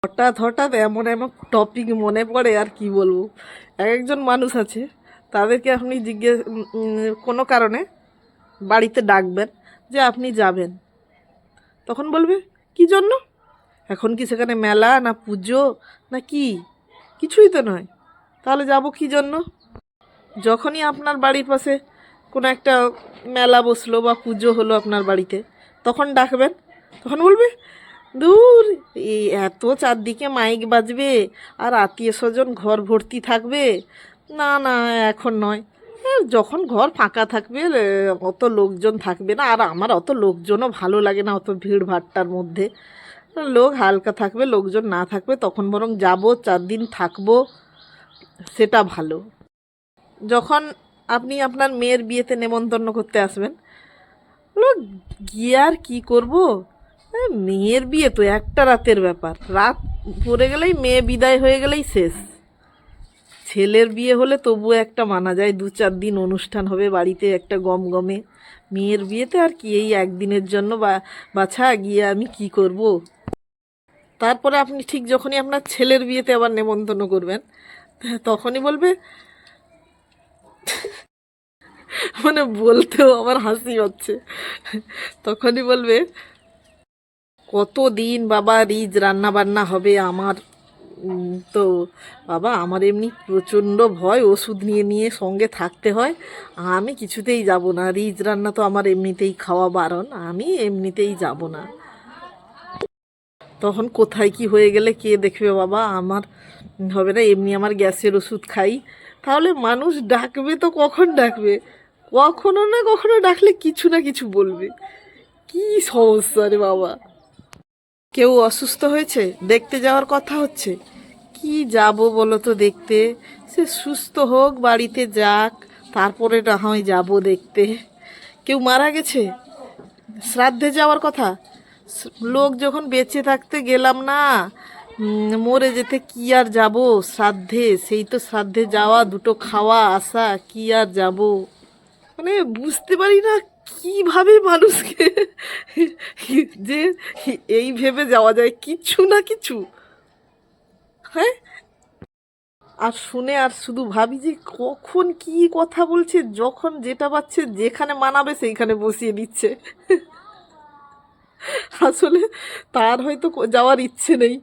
হঠাৎ হঠাৎ এমন এমন টপিক মনে পড়ে, আর কি বলবো। এক একজন মানুষ আছে, তাদেরকে আপনি কোনো কারণে বাড়িতে ডাকবেন যে আপনি যাবেন, তখন বলবে কি জন্য? এখন কি সেখানে মেলা না পুজো না কি? কিছুই তো নয়, তাহলে যাব কি জন্য? যখনই আপনার বাড়ির পাশে কোনো একটা মেলা বসলো বা পুজো হলো আপনার বাড়িতে, তখন ডাকবেন, তখন বলবে দূর, এই এত চারদিকে মাইক বাজবে আর আত্মীয় স্বজন ঘর ভর্তি থাকবে, না না এখন নয়। যখন ঘর ফাঁকা থাকবে, অত লোকজন থাকবে না, আর আমার অত লোকজনও ভালো লাগে না, অত ভিড় ভাট্টার মধ্যে। লোক হালকা থাকবে, লোকজন না থাকবে, তখন বরং যাব, 4 দিন থাকবো, সেটা ভালো। যখন আপনি আপনার মেয়ের বিয়েতে নেমন্তন্ন করতে আসবেন, বলো গিয়ে আর কী করবো, মেয়ের বিয়ে তো একটা রাতের ব্যাপার, রাত পড়ে গেলেই, মেয়ে বিদায় হয়ে গেলেই শেষ। ছেলের বিয়ে হলে তবুও একটা মানা যায়, 2-4 দিন অনুষ্ঠান হবে বাড়িতে, একটা গমগমে। মেয়ের বিয়েতে আর কি, এই একদিনের জন্য বাছা গিয়ে আমি কি করব। তারপরে আপনি ঠিক যখনই আপনার ছেলের বিয়েতে আবার নেমন্তন্ন করবেন, তখনই বলবে, মানে বলতেও আমার হাসি হচ্ছে, তখনই বলবে কতদিন বাবা রিজ রান্না বান্না হবে আমার। তো বাবা আমার এমনি প্রচণ্ড ভয়, ওষুধ নিয়ে নিয়ে সঙ্গে থাকতে হয়, আমি কিছুতেই যাব না, রিজ রান্না তো আমার এমনিতেই খাওয়া বারণ, আমি এমনিতেই যাব না। তখন কোথায় কি হয়ে গেলে কে দেখবে বাবা, আমার হবে না, এমনি আমার গ্যাসের ওষুধ খাই। তাহলে মানুষ ডাকবে তো কখন ডাকবে, কখনো না কখনো ডাকলে কিছু না কিছু বলবে। কি সমস্যা রে বাবা! কেউ অসুস্থ হয়েছে, দেখতে যাওয়ার কথা হচ্ছে, কি যাব বলো তো দেখতে? সে সুস্থ হোক, বাড়িতে যাক, তারপরে না হয় যাব দেখতে। কেউ মারা গেছে, শ্রাদ্ধে যাওয়ার কথা, লোক যখন বেঁচে থাকতে গেলাম না, মরে যেতে কি আর যাব শ্রাদ্ধে? সেই তো শ্রাদ্ধে যাওয়া, দুটো খাওয়া, আসা, কি আর যাব। মানে বুঝতে পারি না কিভাবে মানুষকে যে এই ভেবে যাওয়া যায় কিছু না কিছু। হ্যাঁ, আর শুনে আর শুধু ভাবি যে কখন কি কথা বলছে, যখন যেটা পাচ্ছে যেখানে মানাবে সেইখানে বসিয়ে দিচ্ছে। আসলে তার হয়তো যাওয়ার ইচ্ছে নেই,